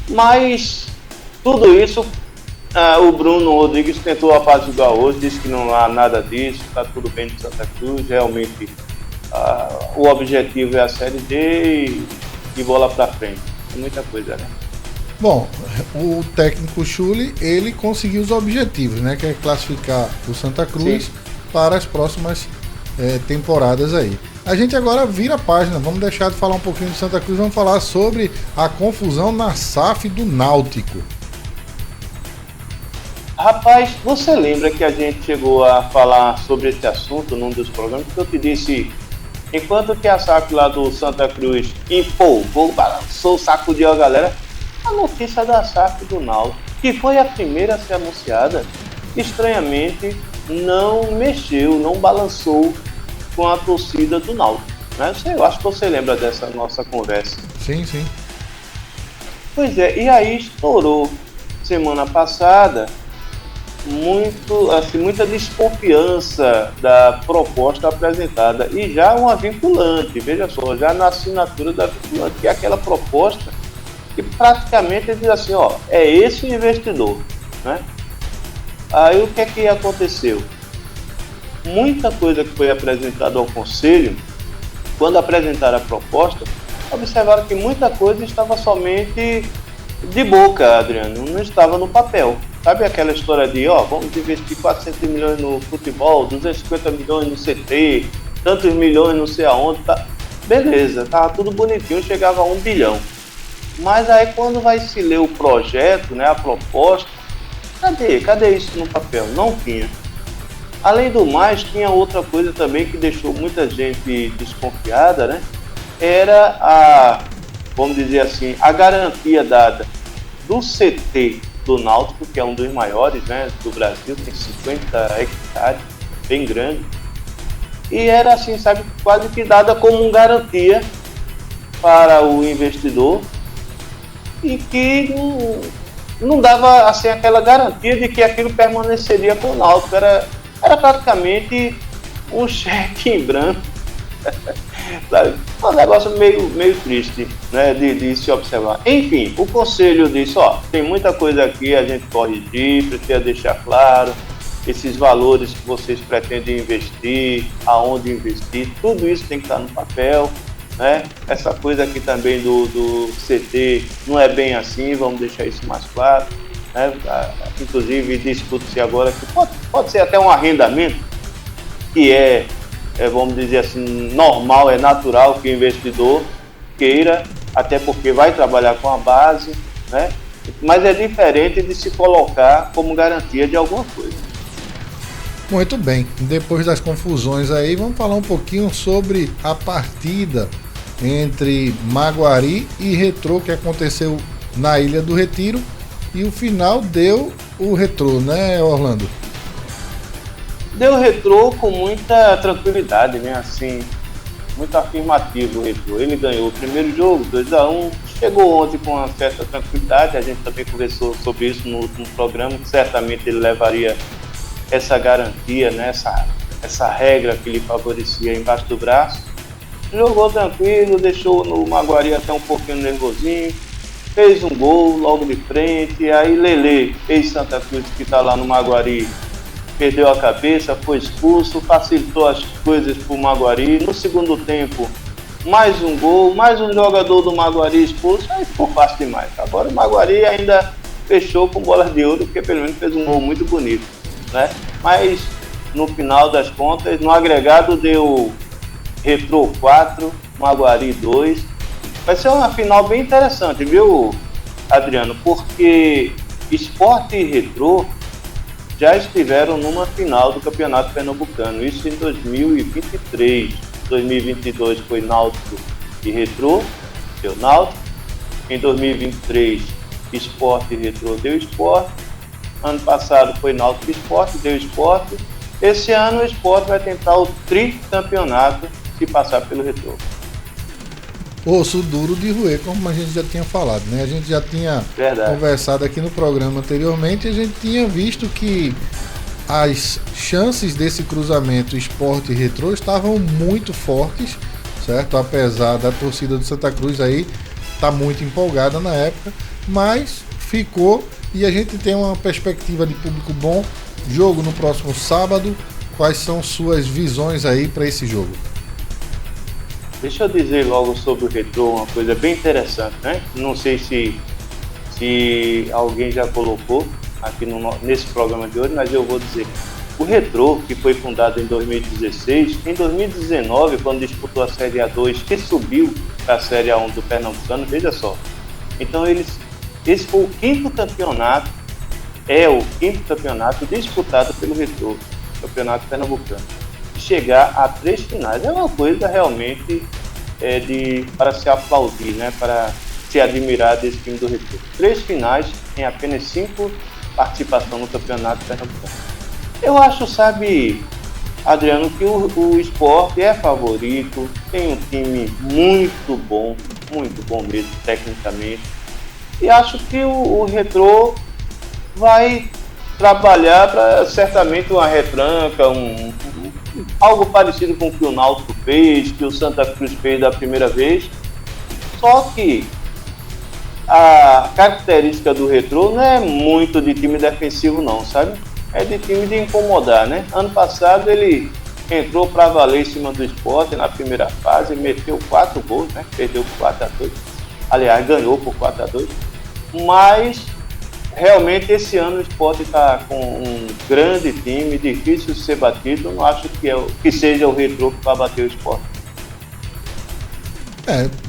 Mas tudo isso, o Bruno Rodrigues tentou apaziguar hoje, disse que não há nada disso, está tudo bem no Santa Cruz, realmente o objetivo é a Série D e bola para frente. É muita coisa, né? Bom, o técnico Chule, ele conseguiu os objetivos, né? Que é classificar o Santa Cruz para as próximas temporadas aí. A gente agora vira a página, vamos deixar de falar um pouquinho do Santa Cruz, vamos falar sobre a confusão na SAF do Náutico. Rapaz, você lembra que a gente chegou a falar sobre esse assunto num dos programas que eu te disse, enquanto que a SAF lá do Santa Cruz empolgou, balançou, sacudiu a galera, a notícia da SAF do Náutico, que foi a primeira a ser anunciada, estranhamente não mexeu, não balançou com a torcida do Náutico, né? Eu acho que você lembra dessa nossa conversa. Sim. Pois é, e aí estourou semana passada muita desconfiança da proposta apresentada e já uma vinculante, veja só, já na assinatura da vinculante, que é aquela proposta que praticamente diz assim, ó, é esse o investidor, né? Aí o que aconteceu? Muita coisa que foi apresentada ao Conselho, quando apresentaram a proposta, observaram que muita coisa estava somente de boca, Adriano, não estava no papel. Sabe aquela história de, vamos investir 400 milhões no futebol, 250 milhões no CT, tantos milhões não sei aonde, tá? Beleza, tava tudo bonitinho, chegava a 1 bilhão. Mas aí quando vai se ler o projeto, né, a proposta, cadê isso no papel? Não tinha. Além do mais, tinha outra coisa também que deixou muita gente desconfiada, né? Era vamos dizer assim, a garantia dada do CT do Náutico, que é um dos maiores, né, do Brasil, tem 50 hectares, bem grande. E era assim, sabe, quase que dada como uma garantia para o investidor e que não dava assim aquela garantia de que aquilo permaneceria com o Náutico. Era praticamente um cheque em branco. Sabe? Um negócio meio triste, né, de se observar. Enfim, o Conselho disse, tem muita coisa aqui a gente corrigir, precisa deixar claro esses valores que vocês pretendem investir, aonde investir, tudo isso tem que estar no papel, né? Essa coisa aqui também do CT não é bem assim, vamos deixar isso mais claro, né? Inclusive discute-se agora que pode ser até um arrendamento, que vamos dizer assim, normal, é natural que o investidor queira, até porque vai trabalhar com a base, né? Mas é diferente de se colocar como garantia de alguma coisa. Muito bem, depois das confusões aí, vamos falar um pouquinho sobre a partida entre Maguari e Retrô que aconteceu na Ilha do Retiro, e o final deu o Retrô, né, Orlando? Deu Retrô com muita tranquilidade, né? Assim, muito afirmativo o Retrô. Ele ganhou o primeiro jogo, 2-1, chegou ontem com uma certa tranquilidade. A gente também conversou sobre isso no último programa, que certamente ele levaria essa garantia, né? Essa regra que lhe favorecia embaixo do braço. Jogou tranquilo, deixou no Maguari até um pouquinho nervosinho, fez um gol logo de frente, aí Lelê, ex-Santa Cruz, que está lá no Maguari, perdeu a cabeça, foi expulso, facilitou as coisas para o Maguari. No segundo tempo, mais um gol, mais um jogador do Maguari expulso, aí ficou fácil demais. Agora o Maguari ainda fechou com bolas de ouro, porque pelo menos fez um gol muito bonito, né? Mas no final das contas, no agregado deu Retrô 4, Maguari 2. Vai ser uma final bem interessante, viu, Adriano? Porque Sport e Retrô já estiveram numa final do Campeonato Pernambucano, isso em 2023. 2022 foi Náutico e Retrô, deu Náutico. Em 2023, Sport e Retrô deu Sport. Ano passado foi Náutico e Sport, deu Sport. Esse ano o Sport vai tentar o tricampeonato se passar pelo Retrô. Osso duro de roer, como a gente já tinha falado, né? A gente já tinha conversado aqui no programa anteriormente e a gente tinha visto que as chances desse cruzamento Sport e Retrô estavam muito fortes, certo? Apesar da torcida do Santa Cruz aí tá muito empolgada na época, mas ficou e a gente tem uma perspectiva de público bom. Jogo no próximo sábado, quais são suas visões aí para esse jogo? Deixa eu dizer logo sobre o Retrô uma coisa bem interessante, né? Não sei se alguém já colocou aqui nesse programa de hoje, mas eu vou dizer. O Retrô, que foi fundado em 2016, em 2019, quando disputou a Série A2, que subiu para a Série A1 do Pernambucano, veja só. Então esse foi o quinto campeonato disputado pelo Retrô, Campeonato Pernambucano. Chegar a 3 finais é uma coisa realmente para se aplaudir, né? Para se admirar desse time do Retrô. 3 finais em apenas 5 participações no Campeonato Pernambucano. Eu acho, sabe, Adriano, que o Sport é favorito, tem um time muito bom mesmo tecnicamente, e acho que o Retrô vai trabalhar para certamente uma retranca, algo parecido com o que o Náutico fez, que o Santa Cruz fez da primeira vez. Só que a característica do Retrô não é muito de time defensivo não, sabe? É de time de incomodar, né? Ano passado ele entrou para valer em cima do Sport na primeira fase, meteu 4 gols, né? Perdeu por 4-2. Aliás, ganhou por 4-2. Mas realmente esse ano o Sport está com um grande time, difícil de ser batido. Não acho que seja o Retrô que vai bater o Sport.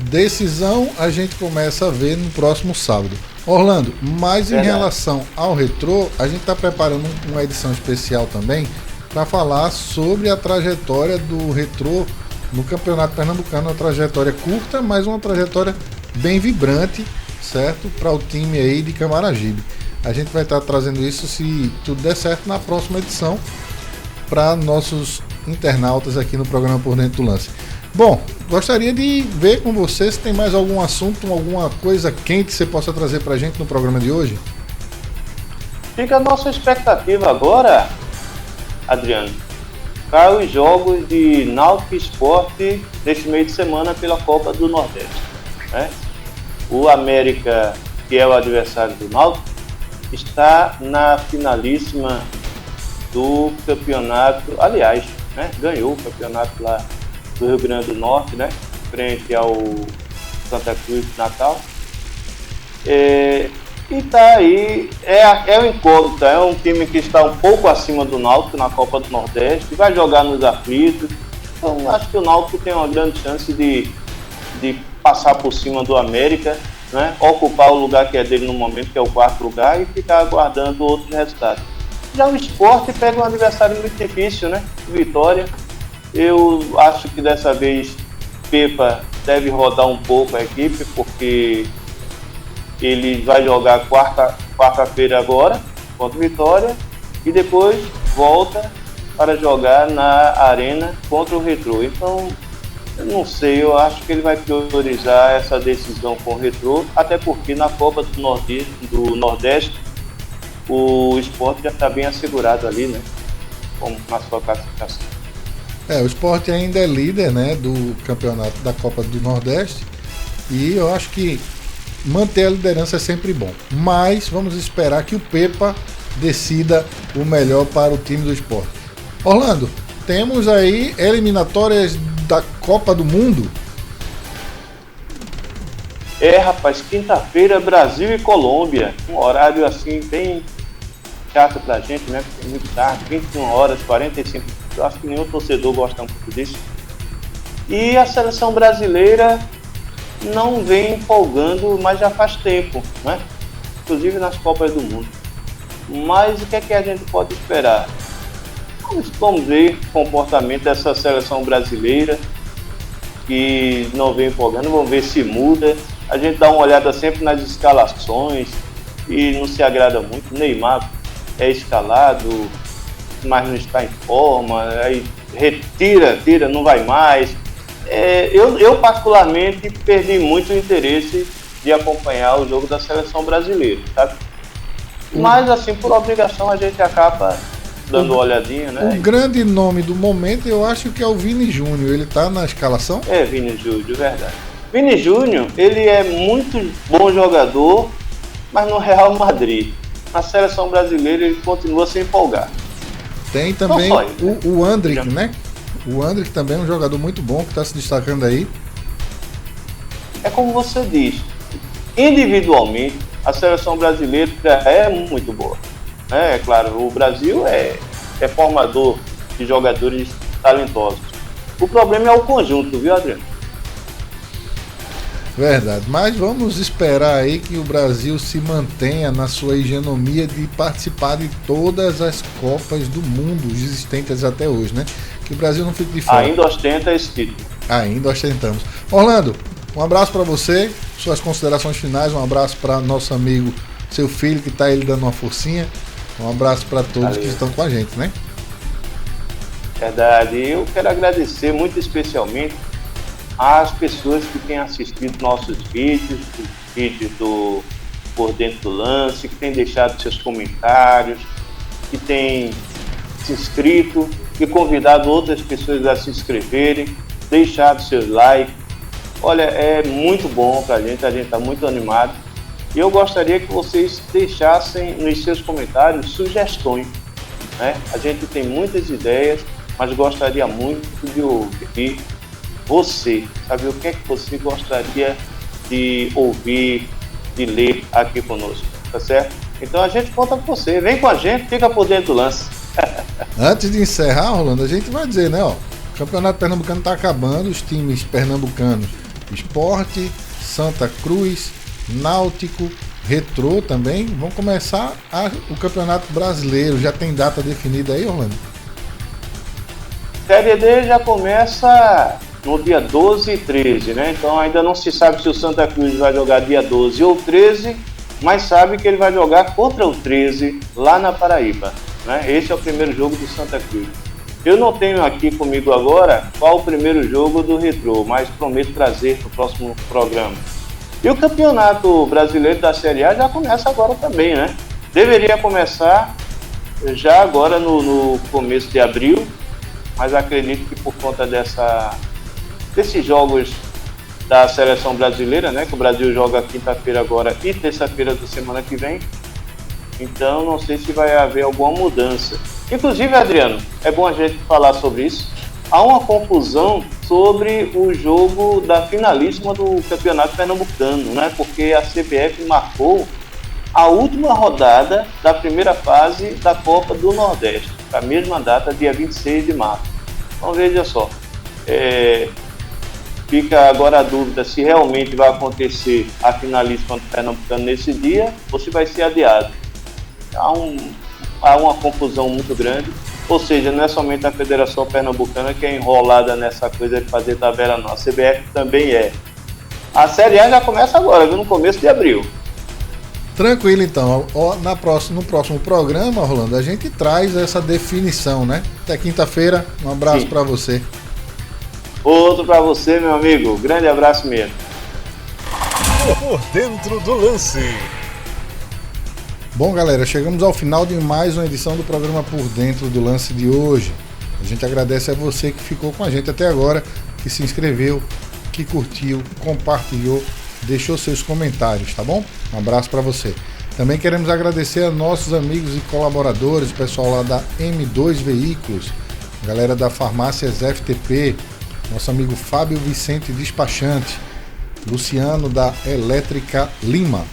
Decisão a gente começa a ver no próximo sábado. Orlando, mas em relação ao Retrô, a gente está preparando uma edição especial também para falar sobre a trajetória do Retrô no Campeonato Pernambucano. Uma trajetória curta, mas uma trajetória bem vibrante, certo? Para o time aí de Camaragibe. A gente vai estar trazendo isso, se tudo der certo, na próxima edição para nossos internautas aqui no programa Por Dentro do Lance. Bom, gostaria de ver com você se tem mais algum assunto, alguma coisa quente que você possa trazer para a gente no programa de hoje. Fica a nossa expectativa agora, Adriano, para os jogos de Náutico e Sport neste meio de semana pela Copa do Nordeste, né? O América, que é o adversário do Náutico, está na finalíssima do campeonato, aliás, né? Ganhou o campeonato lá do Rio Grande do Norte, né? Frente ao Santa Cruz de Natal. E tá aí, é um incógnito, é um time que está um pouco acima do Náutico na Copa do Nordeste, vai jogar nos aflitos. Então acho que o Náutico tem uma grande chance de passar por cima do América, né? Ocupar o lugar que é dele no momento, que é o 4º lugar, e ficar aguardando outros resultados. Já o Sport pega um adversário muito difícil, né? Vitória. Eu acho que dessa vez Pepa deve rodar um pouco a equipe, porque ele vai jogar quarta-feira agora contra o Vitória e depois volta para jogar na Arena contra o Retrô. Então, eu não sei, eu acho que ele vai priorizar essa decisão com o Retrô, até porque na Copa do Nordeste o Sport já está bem assegurado ali, né? Como na sua classificação. O Sport ainda é líder, né, do campeonato da Copa do Nordeste, e eu acho que manter a liderança é sempre bom. Mas vamos esperar que o Pepa decida o melhor para o time do Sport. Orlando, temos aí eliminatórias da Copa do Mundo. Rapaz, quinta-feira, Brasil e Colômbia. Um horário assim bem chato pra gente, né? Porque é muito tarde, 21 horas, 45. Eu acho que nenhum torcedor gosta muito disso. E a seleção brasileira não vem empolgando, mas já faz tempo, né? Inclusive nas Copas do Mundo. Mas o que é que a gente pode esperar? Vamos ver o comportamento dessa seleção brasileira, que não vem empolgando, vamos ver se muda. A gente dá uma olhada sempre nas escalações e não se agrada muito. Neymar é escalado, mas não está em forma, aí tira, não vai mais. Eu particularmente perdi muito o interesse de acompanhar o jogo da seleção brasileira, sabe? Mas assim, por obrigação a gente acaba dando uma olhadinha, né? O grande nome do momento eu acho que é o Vini Júnior. Ele tá na escalação? Vini Júnior, verdade. Vini Júnior, ele é muito bom jogador, mas no Real Madrid. Na seleção brasileira ele continua sem empolgar. Tem também o Andrick, né? O Andrick também é um jogador muito bom que está se destacando aí. É como você diz, individualmente a seleção brasileira é muito boa. É claro, o Brasil é formador de jogadores talentosos. O problema é o conjunto, viu, Adriano? Verdade, mas vamos esperar aí que o Brasil se mantenha na sua hegemonia de participar de todas as Copas do Mundo existentes até hoje, né? Que o Brasil não fique de fora. Ainda ostenta esse título. Ainda ostentamos. Orlando, um abraço para você, suas considerações finais, um abraço para nosso amigo, seu filho que está aí dando uma forcinha, um abraço para todos que estão com a gente, né? Verdade, eu quero agradecer muito especialmente às pessoas que têm assistido nossos vídeos, os vídeos do Por Dentro do Lance, que têm deixado seus comentários, que têm se inscrito, que convidado outras pessoas a se inscreverem, deixado seus likes. Olha, é muito bom pra gente, a gente está muito animado. E eu gostaria que vocês deixassem nos seus comentários sugestões, né? A gente tem muitas ideias, mas gostaria muito de ouvir você, sabe o que é que você gostaria de ouvir, de ler aqui conosco, tá certo? Então a gente conta com você, vem com a gente, fica por dentro do lance. Antes de encerrar, Rolando, a gente vai dizer, né, ó, o Campeonato Pernambucano tá acabando, os times pernambucanos, Sport, Santa Cruz, Náutico, Retrô também, vão começar o Campeonato Brasileiro, já tem data definida aí, Rolando? Série D já começa no dia 12 e 13, né? Então ainda não se sabe se o Santa Cruz vai jogar dia 12 ou 13, mas sabe que ele vai jogar contra o 13 lá na Paraíba, né? Esse é o primeiro jogo do Santa Cruz. Eu não tenho aqui comigo agora qual o primeiro jogo do Retrô, mas prometo trazer para o próximo programa. E o Campeonato Brasileiro da Série A já começa agora também, né? Deveria começar já agora no começo de abril, mas acredito que por conta desses jogos da seleção brasileira, né, que o Brasil joga quinta-feira agora e terça-feira da semana que vem, então não sei se vai haver alguma mudança. Inclusive, Adriano, é bom a gente falar sobre isso. Há uma confusão sobre o jogo da finalíssima do Campeonato Pernambucano, né, porque a CBF marcou a última rodada da primeira fase da Copa do Nordeste, a mesma data, dia 26 de março. Então veja só, fica agora a dúvida se realmente vai acontecer a finalíssima do Pernambucano nesse dia ou se vai ser adiado. Há uma confusão muito grande, ou seja, não é somente a Federação Pernambucana que é enrolada nessa coisa de fazer tabela, não. A CBF também é. A Série A já começa agora, no começo de abril. Tranquilo, então. No próximo programa, Rolando, a gente traz essa definição, né? Até quinta-feira. Um abraço para você. Outro para você, meu amigo. Grande abraço mesmo. Por Dentro do Lance. Bom, galera, chegamos ao final de mais uma edição do programa Por Dentro do Lance de hoje. A gente agradece a você que ficou com a gente até agora, que se inscreveu, que curtiu, compartilhou, deixou seus comentários, tá bom? Um abraço para você. Também queremos agradecer a nossos amigos e colaboradores, o pessoal lá da M2 Veículos, a galera da Farmácias FTP, nosso amigo Fábio Vicente Despachante, Luciano da Elétrica Lima,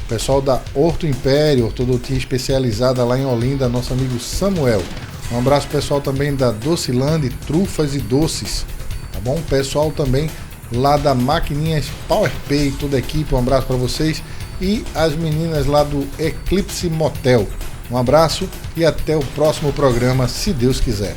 o pessoal da Horto Império, ortodontia especializada lá em Olinda, nosso amigo Samuel. Um abraço pessoal também da Docilande, Trufas e Doces, tá bom? Pessoal também lá da Maquininhas PowerPay, toda a equipe, um abraço para vocês. E as meninas lá do Eclipse Motel. Um abraço e até o próximo programa, se Deus quiser.